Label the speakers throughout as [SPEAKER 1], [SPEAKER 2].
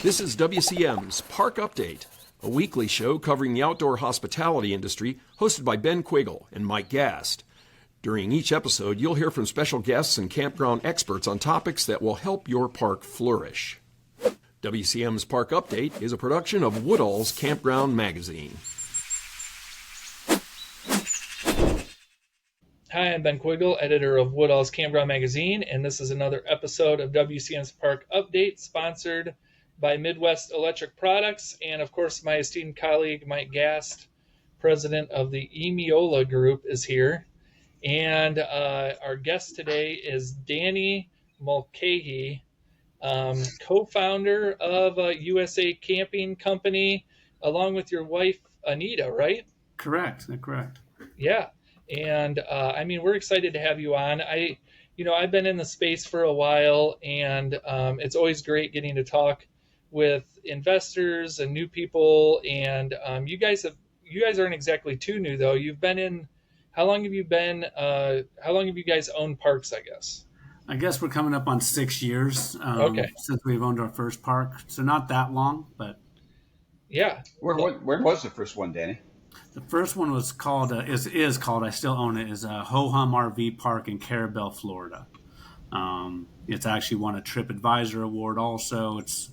[SPEAKER 1] This is WCM's Park Update, a weekly show covering the outdoor hospitality industry, hosted by Ben Quiggle and Mike Gast. During each episode, you'll hear from special guests and campground experts on topics that will help your park flourish. WCM's Park Update is a production of Woodall's Campground Magazine.
[SPEAKER 2] Hi, I'm Ben Quiggle, editor of Woodall's Campground Magazine, and this is another episode of WCM's Park Update, sponsored by Midwest Electric Products, and of course my esteemed colleague Mike Gast, president of the Emiola Group, is here. And our guest today is Danny Mulcahy, co-founder of USA Camping Company, along with your wife Anita, right?
[SPEAKER 3] Correct.
[SPEAKER 2] Yeah. And we're excited to have you on. I've been in the space for a while, and it's always great getting to talk with investors and new people. And you guys aren't exactly too new, though. You've been in. How long have you guys owned parks?
[SPEAKER 3] I guess we're coming up on 6 years since we've owned our first park. So not that long, but
[SPEAKER 2] yeah.
[SPEAKER 4] Where was the first one, Danny?
[SPEAKER 3] The first one was called is called, I still own it, is a Ho-Hum RV Park in Carabel, Florida. It's actually won a TripAdvisor award. Also, it's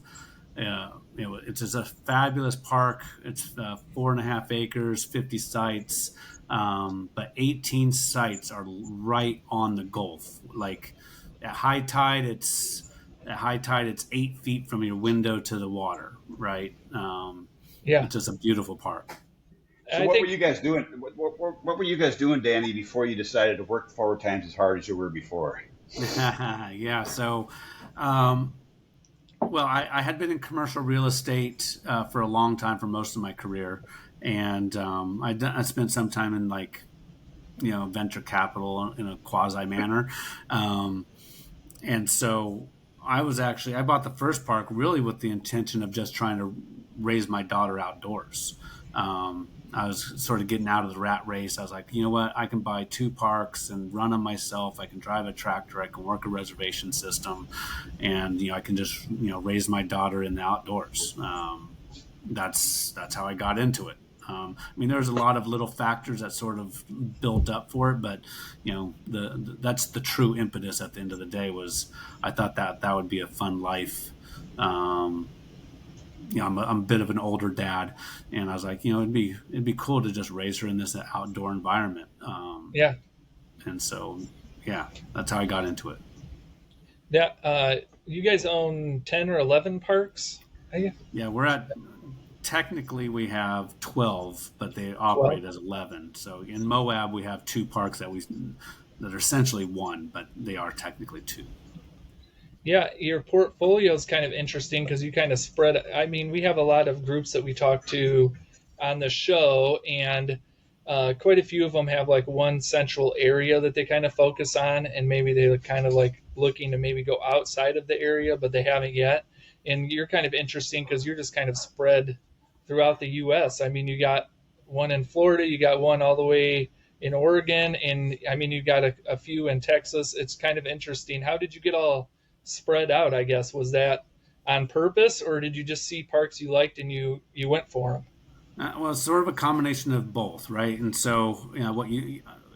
[SPEAKER 3] just a fabulous park. It's 4.5 acres, 50 sites, but 18 sites are right on the Gulf. Like at high tide, it's 8 feet from your window to the water. Right. It's just a beautiful park.
[SPEAKER 4] So what were you guys doing? What were you guys doing, Danny, before you decided to work 4 times as hard as you were before?
[SPEAKER 3] Yeah. So, I had been in commercial real estate for a long time, for most of my career, and I spent some time in venture capital in a quasi manner, and so I bought the first park really with the intention of just trying to raise my daughter outdoors. I was sort of getting out of the rat race. I was like, you know what? I can buy 2 parks and run them myself. I can drive a tractor. I can work a reservation system, and I can just raise my daughter in the outdoors. That's how I got into it. There's a lot of little factors that sort of built up for it, but that's the true impetus at the end of the day. Was I thought that would be a fun life. I'm a bit of an older dad, and I was like, it'd be cool to just raise her in this outdoor environment. And so, that's how I got into it.
[SPEAKER 2] Yeah. You guys own 10 or 11 parks?
[SPEAKER 3] Yeah, technically we have 12, but they operate as 11. So in Moab, we have 2 parks that are essentially 1, but they are technically 2.
[SPEAKER 2] Yeah, your portfolio is kind of interesting because you kind of spread. We have a lot of groups that we talk to on the show, and quite a few of them have one central area that they kind of focus on, and maybe they're kind of looking to maybe go outside of the area, but they haven't yet. And you're kind of interesting because you're just kind of spread throughout the U.S. You got one in Florida, you got one all the way in Oregon, and you got a few in Texas. It's kind of interesting. How did you get all spread out, I guess? Was that on purpose, or did you just see parks you liked and you went for them?
[SPEAKER 3] It's sort of a combination of both, right? And so,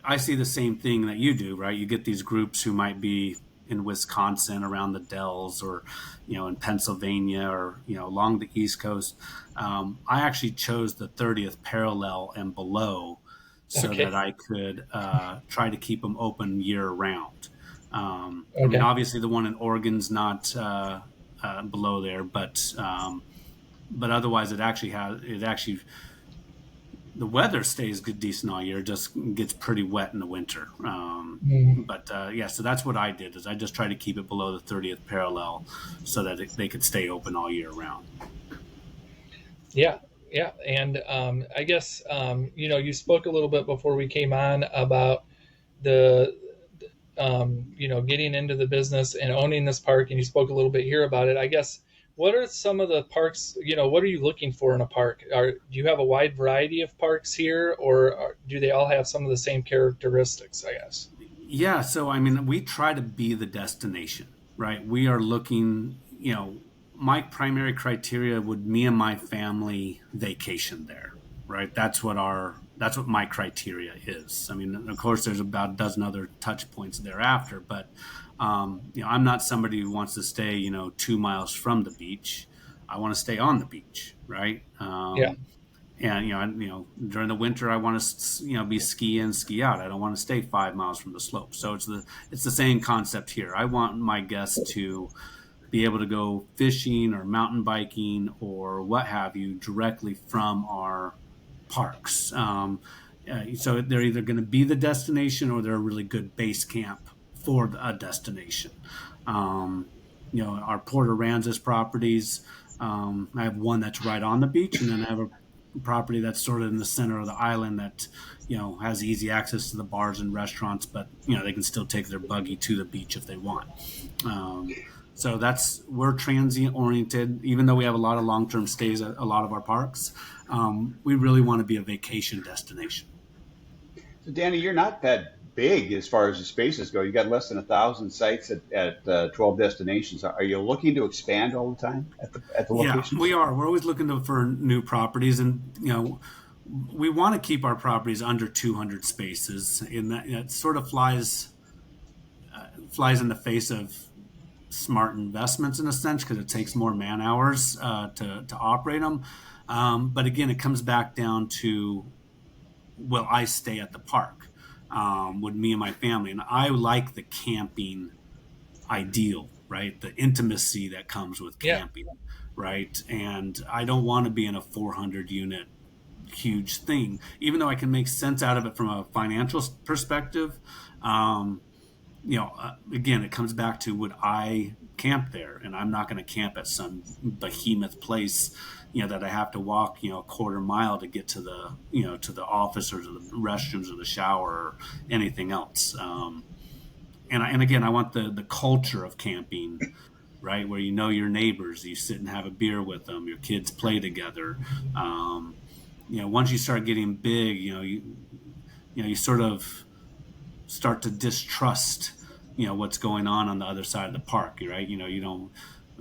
[SPEAKER 3] I see the same thing that you do, right? You get these groups who might be in Wisconsin around the Dells, or in Pennsylvania, or along the East Coast. I actually chose the 30th parallel and below, so that I could try to keep them open year round. Obviously the one in Oregon's not below there, but otherwise the weather stays good, decent all year. It just gets pretty wet in the winter. So that's what I did, is I just tried to keep it below the 30th parallel so that they could stay open all year round.
[SPEAKER 2] Yeah. And I guess, you spoke a little bit before we came on about the getting into the business and owning this park, and you spoke a little bit here about it. I guess, what are some of the parks, what are you looking for in a park? Do you have a wide variety of parks here, or do they all have some of the same characteristics, I guess?
[SPEAKER 3] Yeah, so we try to be the destination, right? We are looking, my primary criteria would me and my family vacation there, right? That's what my criteria is. I mean, of course, there's about a dozen other touch points thereafter, but I'm not somebody who wants to stay, 2 miles from the beach. I want to stay on the beach, right?
[SPEAKER 2] Yeah.
[SPEAKER 3] And during the winter, I want to be ski in, ski out. I don't want to stay 5 miles from the slope. So it's the same concept here. I want my guests to be able to go fishing or mountain biking or what have you directly from our parks. So they're either going to be the destination or they're a really good base camp for a destination. Our Port Aransas properties, I have one that's right on the beach, and then I have a property that's sort of in the center of the island that has easy access to the bars and restaurants, but they can still take their buggy to the beach if they want. So we're transient oriented. Even though we have a lot of long-term stays at a lot of our parks, we really want to be a vacation destination.
[SPEAKER 4] So Danny, you're not that big as far as the spaces go. You got less than 1,000 sites at 12 destinations. Are you looking to expand all the time at the locations?
[SPEAKER 3] Yeah, we are. We're always looking for new properties, and we want to keep our properties under 200 spaces. And that sort of flies in the face of smart investments in a sense, because it takes more man hours to operate them. But again, it comes back down to, will I stay at the park with me and my family? And I like the camping ideal, right? The intimacy that comes with camping, right? And I don't want to be in a 400 unit huge thing, even though I can make sense out of it from a financial perspective. Again, it comes back to, would I camp there? And I'm not going to camp at some behemoth place, that I have to walk, a quarter mile to get to the office or to the restrooms or the shower or anything else. And again, I want the culture of camping, right? Where your neighbors, you sit and have a beer with them, your kids play together. Once you start getting big, you sort of start to distrust, what's going on the other side of the park, right?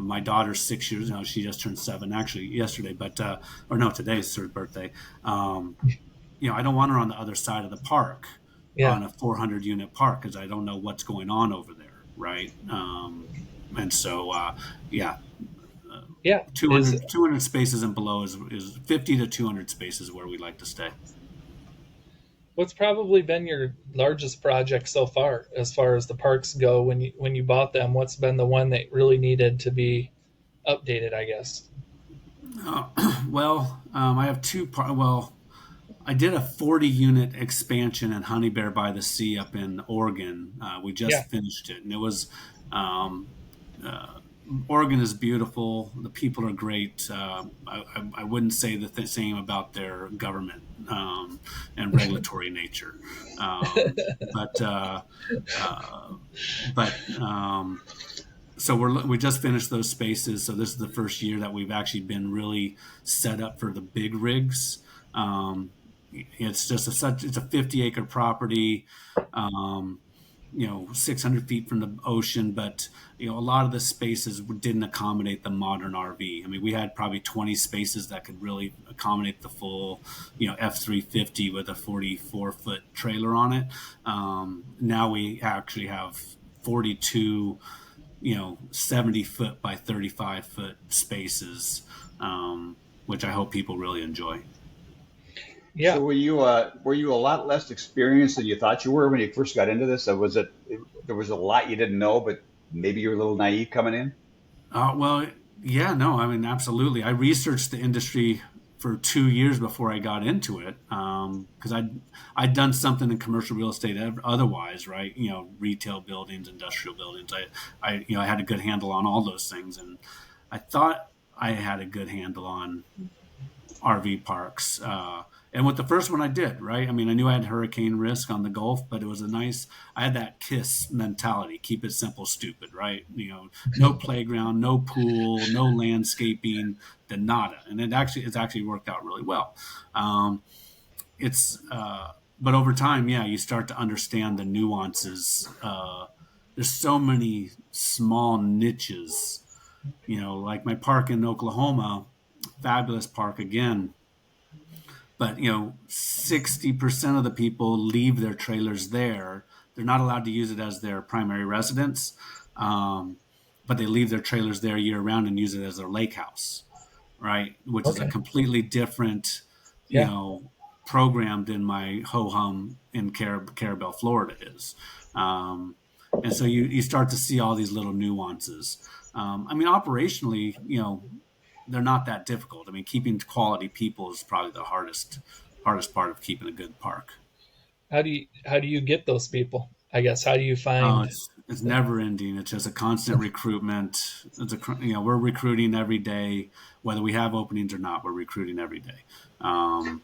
[SPEAKER 3] My daughter's 6 years, she just turned 7 actually yesterday, today's her birthday. I don't want her on the other side of the park on a 400 unit park, because I don't know what's going on over there, right? And so, 200 spaces and below is 50 to 200 spaces where we like to stay.
[SPEAKER 2] What's probably been your largest project so far as the parks go? When you bought them, what's been the one that really needed to be updated, I guess?
[SPEAKER 3] I have two. I did a 40 unit expansion in Honey Bear by the Sea up in Oregon. We just finished it, and it was. Oregon is beautiful. The people are great. I wouldn't say the same about their government and regulatory nature. So we just finished those spaces. So this is the first year that we've actually been really set up for the big rigs. It's just it's a 50-acre property. 600 feet from the ocean, but a lot of the spaces didn't accommodate the modern RV. I mean, we had probably 20 spaces that could really accommodate the full, F-350 with a 44-foot trailer on it. Now we actually have 42, 70-foot by 35-foot spaces, which I hope people really enjoy.
[SPEAKER 2] Yeah.
[SPEAKER 4] So were you a lot less experienced than you thought you were when you first got into this? There was a lot you didn't know, but maybe you were a little naive coming in?
[SPEAKER 3] Absolutely. I researched the industry for 2 years before I got into it, because I'd done something in commercial real estate otherwise, right? Retail buildings, industrial buildings. I had a good handle on all those things, and I thought I had a good handle on RV parks. And with the first one I did, right? I mean, I knew I had hurricane risk on the Gulf, but it was I had that KISS mentality, keep it simple, stupid, right? No playground, no pool, no landscaping, the nada. And it's actually worked out really well. But over time, you start to understand the nuances. There's so many small niches like my park in Oklahoma, fabulous park again, but 60% of the people leave their trailers there. They're not allowed to use it as their primary residence, um, but they leave their trailers there year round and use it as their lake house, right? Which is a
[SPEAKER 2] Okay.
[SPEAKER 3] completely different,
[SPEAKER 2] Yeah.
[SPEAKER 3] program than my ho hum in Carabel, Florida is. Um, and so you start to see all these little nuances. Operationally, they're not that difficult. I mean, keeping quality people is probably the hardest part of keeping a good park.
[SPEAKER 2] How do you get those people? I guess how do you
[SPEAKER 3] Oh,
[SPEAKER 2] find
[SPEAKER 3] it's
[SPEAKER 2] them?
[SPEAKER 3] never ending. It's just a constant recruitment. We're recruiting every day, whether we have openings or not. We're recruiting every day, um,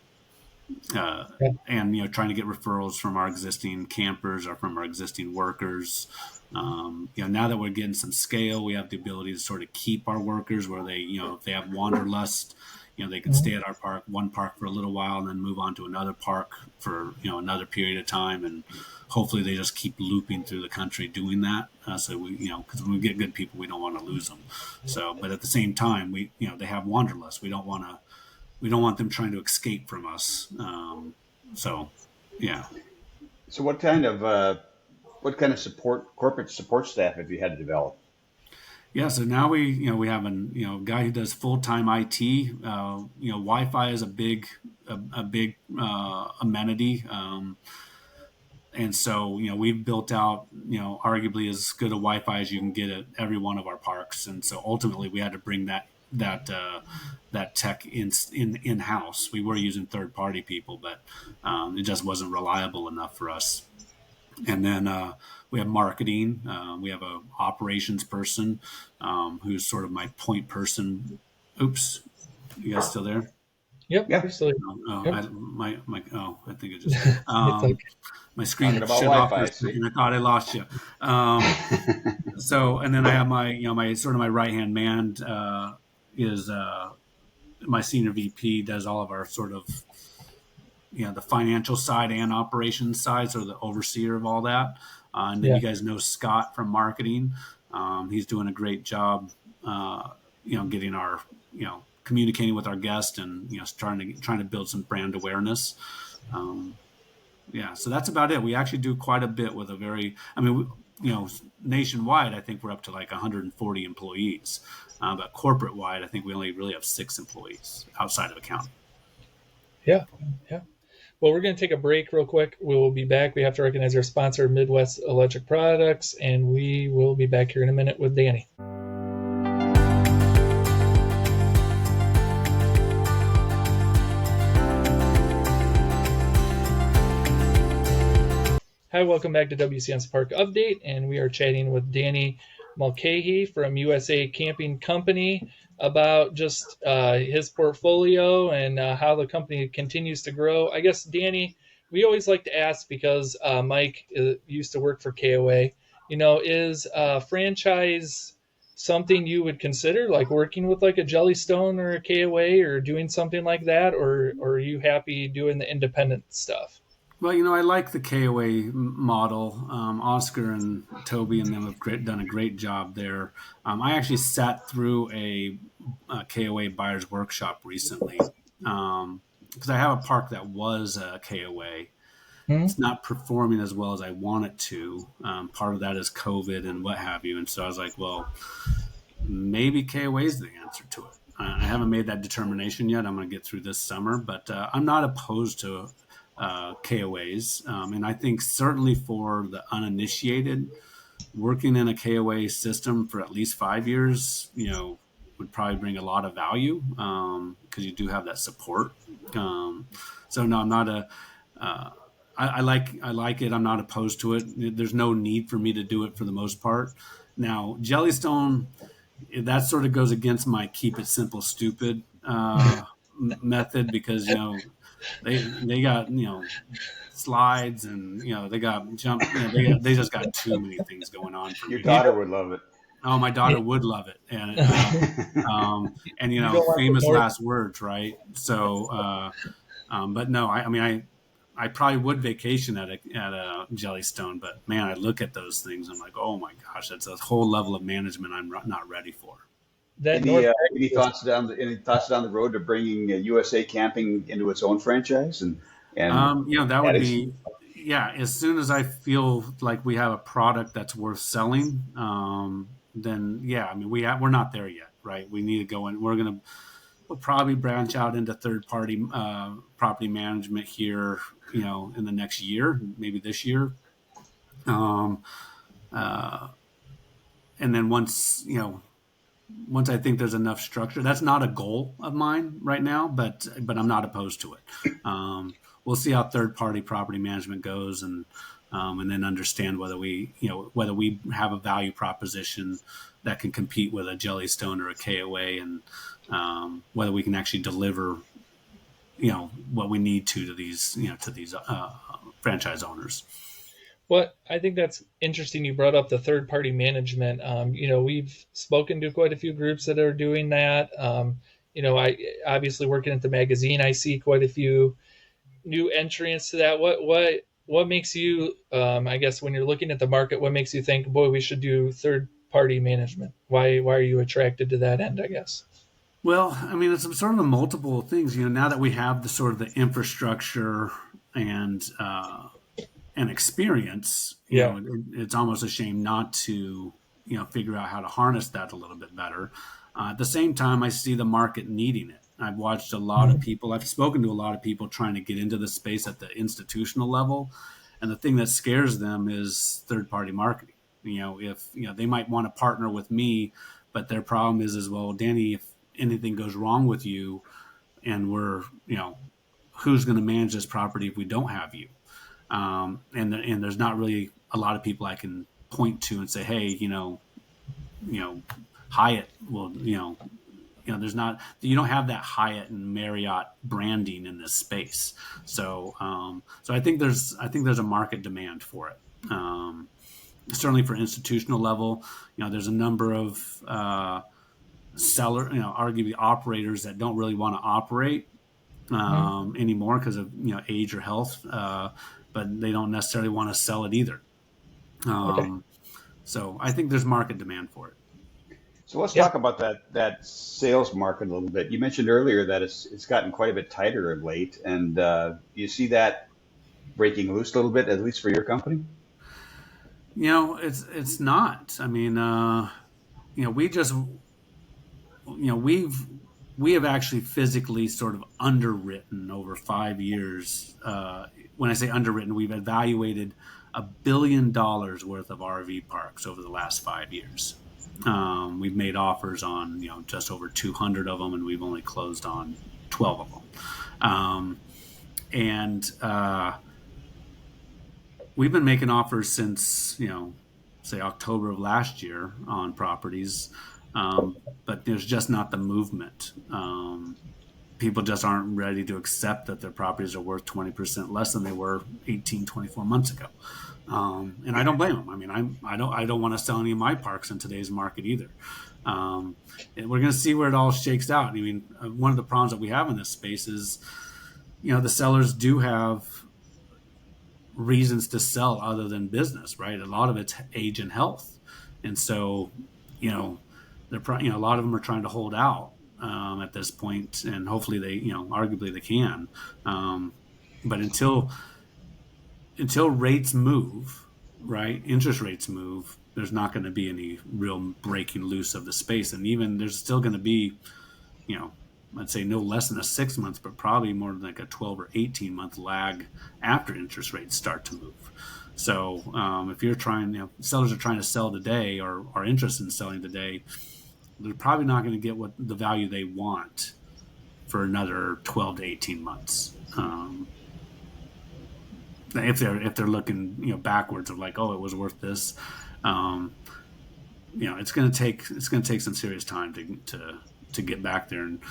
[SPEAKER 3] uh,
[SPEAKER 2] Yeah.
[SPEAKER 3] and trying to get referrals from our existing campers or from our existing workers. Now that we're getting some scale, we have the ability to sort of keep our workers where they, if they have wanderlust, they can stay
[SPEAKER 2] Mhm.
[SPEAKER 3] at our one park for a little while and then move on to another park for, another period of time. And hopefully they just keep looping through the country doing that. So we, because when we get good people, we don't want to lose them. So, but at the same time, they have wanderlust. We don't want them trying to escape from us. So, yeah.
[SPEAKER 4] So what kind of corporate support staff have you had to develop?
[SPEAKER 3] Yeah, so now we have a guy who does full time IT. Wi-Fi is a big amenity, and so we've built out arguably as good a Wi-Fi as you can get at every one of our parks. And so ultimately we had to bring that tech in house. We were using third party people, but it just wasn't reliable enough for us. And then we have marketing. We have a operations person who's sort of my point person. Oops, you guys still there?
[SPEAKER 2] Yep.
[SPEAKER 4] Yeah,
[SPEAKER 2] Absolutely.
[SPEAKER 3] Oh,
[SPEAKER 2] Yep.
[SPEAKER 3] I think it just
[SPEAKER 2] It's okay.
[SPEAKER 3] my
[SPEAKER 4] talking
[SPEAKER 3] screen
[SPEAKER 4] about
[SPEAKER 3] shut off for a
[SPEAKER 4] Wi-Fi. See,
[SPEAKER 3] second. I thought I lost you. So, and then I have my sort of my right hand man is my senior VP does all of our sort of the financial side and operations side, so the overseer of all that. And then
[SPEAKER 2] Yeah.
[SPEAKER 3] you guys know Scott from marketing. He's doing a great job, getting our, communicating with our guests and trying to build some brand awareness. Um, yeah, so that's about it. We actually do quite a bit with a very, nationwide. I think we're up to like 140 employees, but corporate wide, I think we only really have 6 employees outside of accounting.
[SPEAKER 2] Yeah. Yeah. Well, we're going to take a break real quick. We will be back. We have to recognize our sponsor, Midwest Electric Products, and we will be back here in a minute with Danny. Hi, welcome back to WCM's Park Update, and we are chatting with Danny Mulcahy from USA Camping Company about just his portfolio and how the company continues to grow. I guess, Danny, we always like to ask because Mike used to work for KOA. Is franchise something you would consider, like working with like a Jellystone or a KOA or doing something like that, or are you happy doing the independent stuff?
[SPEAKER 3] Well, I like the KOA model. Oscar and Toby and them have done a great job there. I actually sat through a KOA buyer's workshop recently because I have a park that was a KOA.
[SPEAKER 2] Hmm?
[SPEAKER 3] It's not performing as well as I want it to. Part of that is COVID and what have you. And so I was like, well, maybe KOA is the answer to it. I haven't made that determination yet. I'm going to get through this summer, but I'm not opposed to KOAs. And I think certainly for the uninitiated, working in a KOA system for at least 5 years, would probably bring a lot of value because you do have that support. So no, I'm not a. I like it. I'm not opposed to it. There's no need for me to do it for the most part. Now, Jellystone, that sort of goes against my keep it simple, stupid method because they got slides and they got jump. They just got too many things going on for
[SPEAKER 4] your
[SPEAKER 3] me.
[SPEAKER 2] You
[SPEAKER 4] daughter
[SPEAKER 2] don't,
[SPEAKER 4] would love it.
[SPEAKER 3] Oh, my daughter would love it, and
[SPEAKER 2] you don't want the
[SPEAKER 3] famous
[SPEAKER 2] more.
[SPEAKER 3] last words, right? So, but no, I probably would vacation at a Jellystone, but man, I look at those things, I'm like, oh my gosh, that's a whole level of management I'm not ready for.
[SPEAKER 2] that
[SPEAKER 4] Any
[SPEAKER 2] North
[SPEAKER 4] any
[SPEAKER 2] Texas.
[SPEAKER 4] thoughts down the road to bringing USA Camping into its own franchise and
[SPEAKER 3] That would
[SPEAKER 4] adding?
[SPEAKER 3] be, yeah. As soon as I feel like we have a product that's worth selling, then yeah. I mean, we're not there yet, right? We need to go in. We'll probably branch out into third party property management here, in the next year, maybe this year. Um, uh, and then once I think there's enough structure, that's not a goal of mine right now, but I'm not opposed to it. We'll see how third party property management goes, and then understand whether we have a value proposition that can compete with a Jellystone or a KOA, and whether we can actually deliver what we need to these franchise owners.
[SPEAKER 2] Well, I think that's interesting. You brought up the third party management. We've spoken to quite a few groups that are doing that. I obviously working at the magazine, I see quite a few new entrants to that. What makes you, I guess, when you're looking at the market, what makes you think, boy, we should do third party management? Why are you attracted to that end? I guess.
[SPEAKER 3] Well, I mean, it's sort of a multiple things. Now that we have the sort of the infrastructure and experience,
[SPEAKER 2] Yeah.
[SPEAKER 3] it's almost a shame not to, figure out how to harness that a little bit better. At the same time, I see the market needing it. I've watched a lot of people, I've spoken to a lot of people trying to get into the space at the institutional level. And the thing that scares them is third party marketing. If, they might want to partner with me, but their problem is, well, Danny, if anything goes wrong with you and who's going to manage this property if we don't have you? And there's not really a lot of people I can point to and say, hey, Hyatt will, there's not, you don't have that Hyatt and Marriott branding in this space. So I think there's a market demand for it. Certainly for institutional level, there's a number of arguably operators that don't really want to operate anymore because of age or health, but they don't necessarily want to sell it either.
[SPEAKER 2] Okay.
[SPEAKER 3] So I think there's market demand for it.
[SPEAKER 4] So let's talk about that sales market a little bit. You mentioned earlier that it's gotten quite a bit tighter of late, and you see that breaking loose a little bit, at least for your company.
[SPEAKER 3] It's not. I mean, we just we have actually physically sort of underwritten over 5 years. When I say underwritten, we've evaluated $1 billion worth of RV parks over the last 5 years. We've made offers on just over 200 of them, and we've only closed on 12 of them. And we've been making offers since say October of last year on properties, but there's just not the movement. People just aren't ready to accept that their properties are worth 20% less than they were 18, 24 months ago. And I don't blame them. I mean, I don't want to sell any of my parks in today's market either. And we're going to see where it all shakes out. I mean, one of the problems that we have in this space is, the sellers do have reasons to sell other than business, right? A lot of it's age and health. And so, they're a lot of them are trying to hold out at this point, and hopefully they, arguably they can. But until rates move, right, interest rates move, there's not going to be any real breaking loose of the space. And even there's still going to be, I'd say no less than a 6 months, but probably more than like a 12 or 18-month lag after interest rates start to move. So if you're sellers are trying to sell today or are interested in selling today, they're probably not going to get what the value they want for another 12 to 18 months. If they're looking backwards of like, oh, it was worth this, it's going to take some serious time to get back there, and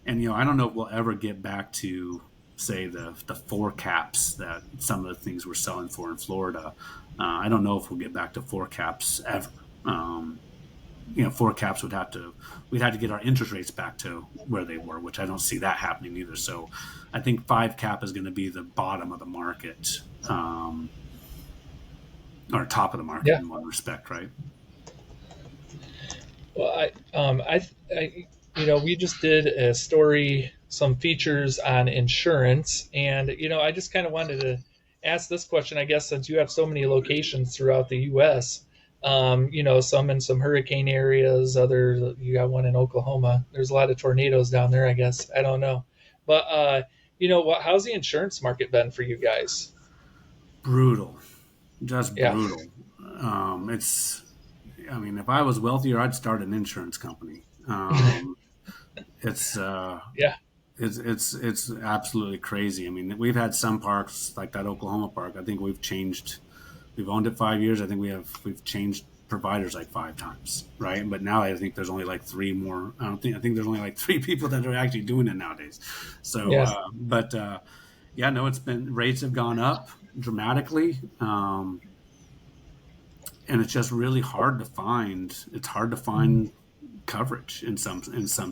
[SPEAKER 3] I don't know if we'll ever get back to say the 4 caps that some of the things we're selling for in Florida. I don't know if we'll get back to 4 caps ever. 4 caps we'd have to get our interest rates back to where they were, which I don't see that happening either. So I think 5 cap is going to be the bottom of the market, or top of the market in one respect, right?
[SPEAKER 2] Well, we just did a story, some features on insurance, and I just kind of wanted to ask this question. I guess since you have so many locations throughout the U.S., some in some hurricane areas, other you got one in Oklahoma. There's a lot of tornadoes down there. I guess I don't know, but how's the insurance market been for you guys?
[SPEAKER 3] Brutal, just
[SPEAKER 2] Yeah,
[SPEAKER 3] brutal. It's, I mean, if I was wealthier, I'd start an insurance company. It's
[SPEAKER 2] yeah,
[SPEAKER 3] it's absolutely crazy. I mean, we've had some parks like that Oklahoma park. I think we've changed. We've owned it 5 years. I think we've changed providers like 5 times, right? But now I think there's only like three more. I think there's only like three people that are actually doing it nowadays. So,
[SPEAKER 2] yeah.
[SPEAKER 3] yeah, no, it's been rates have gone up dramatically, and it's just really hard to find. It's hard to find coverage in some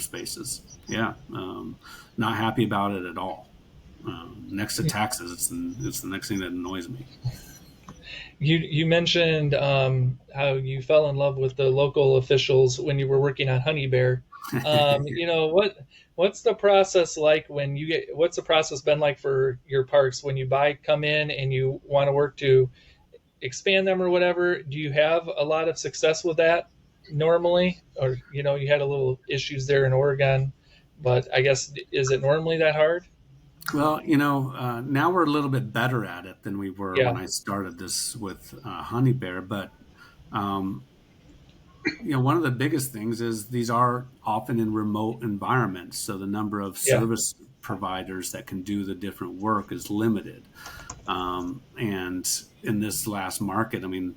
[SPEAKER 3] spaces. Yeah, not happy about it at all. Next to taxes, it's the next thing that annoys me.
[SPEAKER 2] You mentioned how you fell in love with the local officials when you were working on Honey Bear. What's the process like when you get? What's the process been like for your parks when you come in and you want to work to expand them or whatever? Do you have a lot of success with that normally, or you had a little issues there in Oregon, but I guess is it normally that hard?
[SPEAKER 3] Well, now we're a little bit better at it than we were when
[SPEAKER 2] Yeah,
[SPEAKER 3] I started this with Honey Bear. But um, one of the biggest things is these are often in remote environments, so the number of
[SPEAKER 2] yeah,
[SPEAKER 3] service providers that can do the different work is limited. And in this last market, I mean,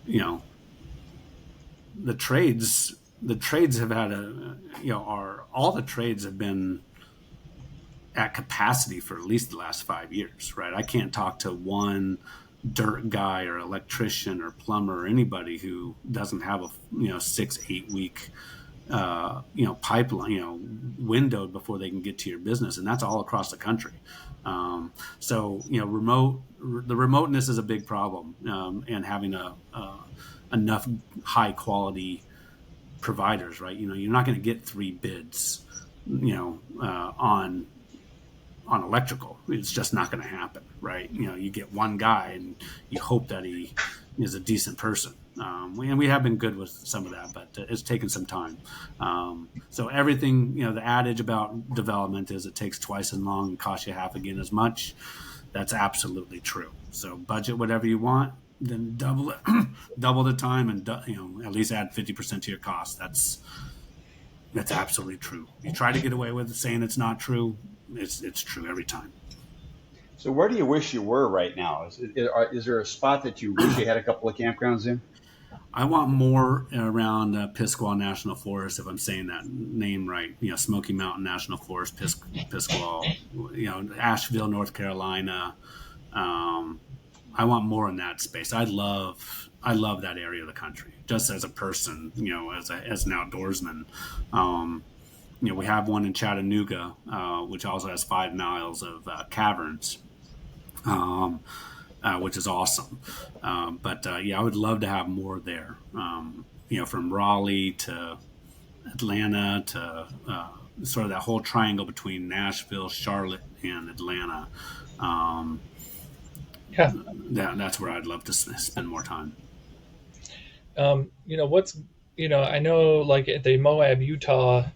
[SPEAKER 3] you know, the trades have had are all the trades have been at capacity for at least the last 5 years, right? I can't talk to one dirt guy or electrician or plumber or anybody who doesn't have a 6 8 week pipeline windowed before they can get to your business, and that's all across the country. So the remoteness is a big problem, and having enough high quality providers, right? You're not going to get three bids, on electrical. It's just not going to happen, right? You get one guy and you hope that he is a decent person. And we have been good with some of that, but it's taken some time. So everything, the adage about development is it takes twice as long and costs you half again as much. That's absolutely true. So budget whatever you want, then double it, double the time, and at least add 50% to your cost. That's absolutely true. You try to get away with saying it's not true. It's true every time.
[SPEAKER 4] So where do you wish you were right now? Is there a spot that you wish you had a couple of campgrounds in?
[SPEAKER 3] I want more around Piscataway National Forest, if I'm saying that name right. Smoky Mountain National Forest, Piscataway. Asheville, North Carolina. I want more in that space. I love that area of the country. Just as a person, as an outdoorsman. We have one in Chattanooga, which also has 5 miles of caverns, which is awesome. But I would love to have more there. From Raleigh to Atlanta to sort of that whole triangle between Nashville, Charlotte, and Atlanta.
[SPEAKER 2] yeah.
[SPEAKER 3] That's where I'd love to spend more time.
[SPEAKER 2] What's I know like at the Moab, Utah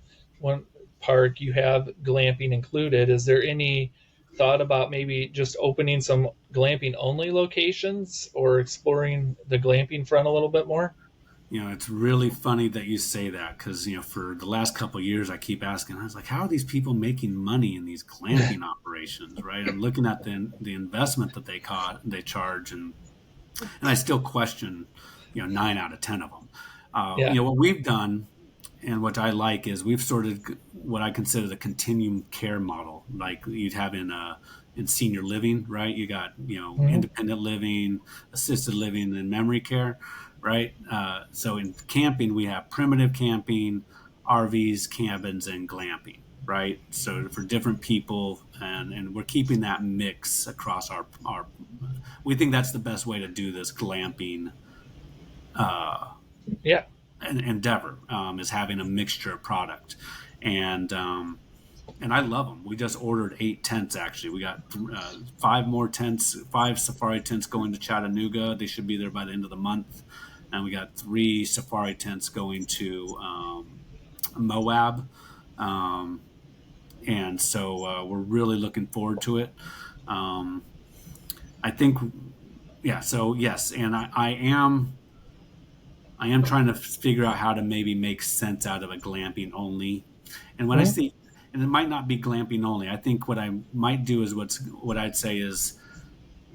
[SPEAKER 2] one park you have glamping included. Is there any thought about maybe just opening some glamping only locations or exploring the glamping front a little bit more?
[SPEAKER 3] It's really funny that you say that because, for the last couple of years, I keep asking, I was like, how are these people making money in these glamping operations, right? I'm looking at the investment that they charge, and I still question, 9 out of 10 of them.
[SPEAKER 2] Yeah.
[SPEAKER 3] What we've done and what I like is we've sorted what I consider the continuum care model, like you'd have in senior living, right? You got,
[SPEAKER 2] Mhm.
[SPEAKER 3] independent living, assisted living, and memory care, right? So in camping, we have primitive camping, RVs, cabins, and glamping, right? So for different people, and we're keeping that mix across our. We think that's the best way to do this glamping
[SPEAKER 2] Yeah.
[SPEAKER 3] endeavor, is having a mixture of product, and I love them. We just ordered 8 tents. Actually, we got 5 more tents, 5 safari tents going to Chattanooga. They should be there by the end of the month, and we got 3 safari tents going to Moab, and so we're really looking forward to it. I think, yeah. So yes, and I am trying to figure out how to maybe make sense out of a glamping only. And when I say, and it might not be glamping only, I think what I might do is what I'd say is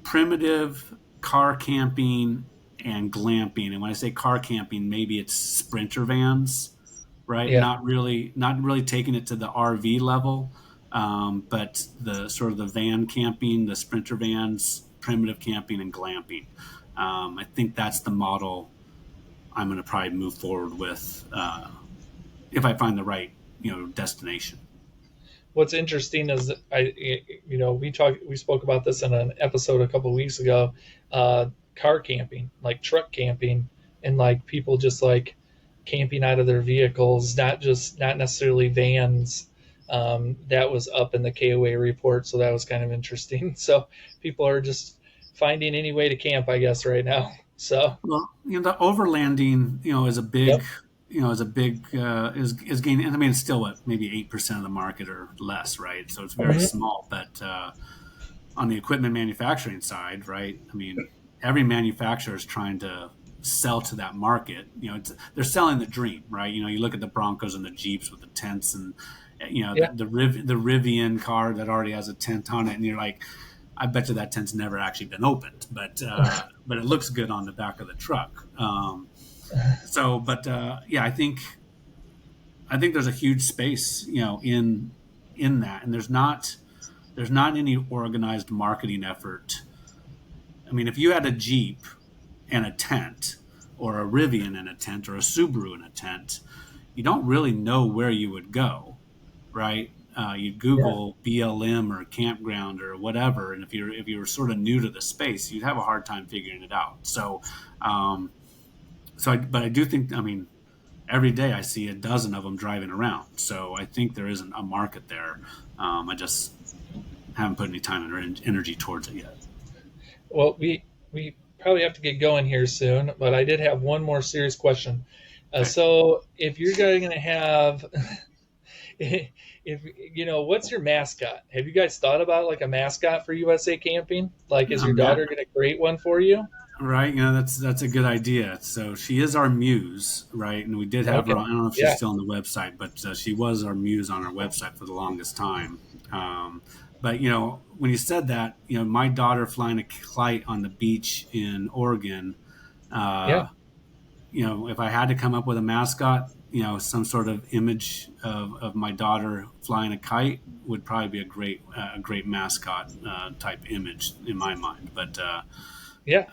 [SPEAKER 3] primitive car camping and glamping. And when I say car camping, maybe it's sprinter vans, right?
[SPEAKER 2] Yeah.
[SPEAKER 3] Not really taking it to the RV level, but the sort of the van camping, the sprinter vans, primitive camping, and glamping. I think that's the model I'm going to probably move forward with if I find the right destination.
[SPEAKER 2] What's interesting is we spoke about this in an episode a couple of weeks ago. Car camping, like truck camping, and like people just like camping out of their vehicles, not necessarily vans. That was up in the KOA report, so that was kind of interesting. So people are just finding any way to camp, I guess, right now. So
[SPEAKER 3] well, the overlanding, is a big.
[SPEAKER 2] Yep.
[SPEAKER 3] Is gaining. I mean, it's still maybe 8% of the market or less, right? So it's very small. But on the equipment manufacturing side, right? I mean, every manufacturer is trying to sell to that market. They're selling the dream, right? You look at the Broncos and the Jeeps with the tents, and the Rivian car that already has a tent on it, and you're like, I bet you that tent's never actually been opened, but it looks good on the back of the truck. I think there's a huge space, in that, and there's not any organized marketing effort. I mean, if you had a Jeep and a tent, or a Rivian and a tent, or a Subaru and a tent, you don't really know where you would go, right? You'd Google BLM or campground or whatever, and if you were sort of new to the space, you'd have a hard time figuring it out. So. But I do think, I mean, every day I see a dozen of them driving around. So I think there is a market there. I just haven't put any time and energy towards it yet. Well,
[SPEAKER 2] we probably have to get going here soon, but I did have one more serious question. So if you're going to have, what's your mascot? Have you guys thought about like a mascot for USA Camping? Like, is your daughter going to create one for you?
[SPEAKER 3] Right, that's a good idea. So she is our muse, right? And we did have her on, I don't know if she's still on the website, but she was our muse on our website for the longest time. But when you said that, my daughter flying a kite on the beach in Oregon, if I had to come up with a mascot, some sort of image of my daughter flying a kite would probably be a great mascot type image in my mind. But yeah,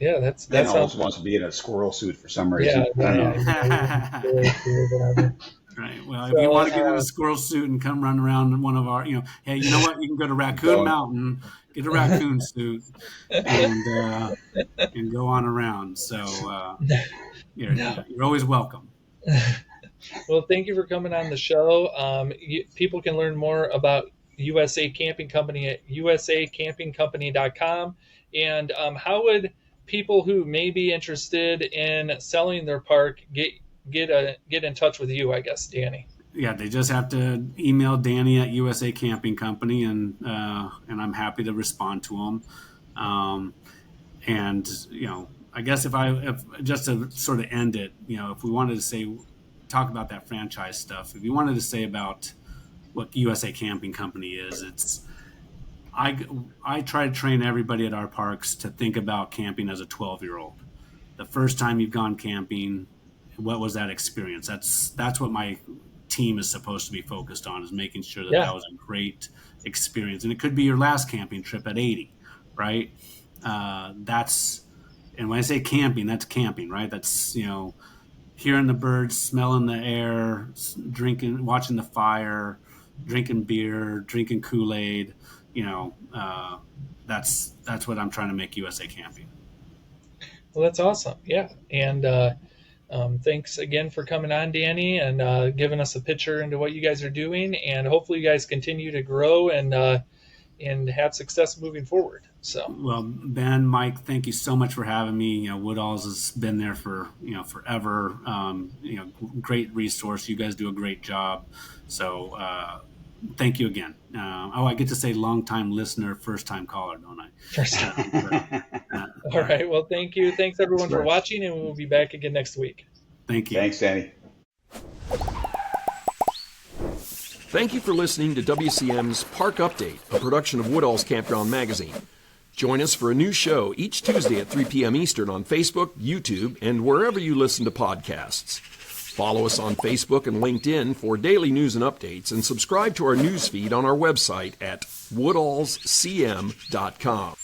[SPEAKER 2] that
[SPEAKER 4] sounds always wants to be in a squirrel suit for some reason. I don't know.
[SPEAKER 3] Right. Well, if you want to get in a squirrel suit and come run around one of our, hey, you know what? You can go to Raccoon Mountain, get a raccoon suit, and go on around. So you're always welcome.
[SPEAKER 2] Well, thank you for coming on the show. People can learn more about USA Camping Company at usacampingcompany.com. And how would people who may be interested in selling their park get in touch with you, I guess, Danny?
[SPEAKER 3] Yeah, they just have to email Danny at USA Camping Company, and I'm happy to respond to them. I guess if just to sort of end it, if we wanted to talk about that franchise stuff, if you wanted to say about what USA Camping Company is, I try to train everybody at our parks to think about camping as a 12-year-old. The first time you've gone camping, what was that experience? That's what my team is supposed to be focused on, is making sure that was a great experience. And it could be your last camping trip at 80, right? And when I say camping, that's camping, right? That's, hearing the birds, smelling the air, drinking, watching the fire, drinking beer, drinking Kool-Aid. That's what I'm trying to make USA Camping.
[SPEAKER 2] Well, that's awesome. Yeah. And thanks again for coming on, Danny, and giving us a picture into what you guys are doing. And hopefully you guys continue to grow and have success moving forward. So,
[SPEAKER 3] Well, Ben, Mike, thank you so much for having me. Woodall's has been there for, forever. Great resource. You guys do a great job. So, thank you again. I get to say long-time listener, first-time caller, don't I?
[SPEAKER 2] first time. All right. Well, thank you. Thanks everyone for watching, and we'll be back again next week.
[SPEAKER 3] Thank you.
[SPEAKER 4] Thanks, Danny.
[SPEAKER 1] Thank you for listening to WCM's Park Update, a production of Woodall's Campground Magazine. Join us for a new show each Tuesday at 3 p.m. Eastern on Facebook, YouTube, and wherever you listen to podcasts. Follow us on Facebook and LinkedIn for daily news and updates, and subscribe to our news feed on our website at woodallscm.com.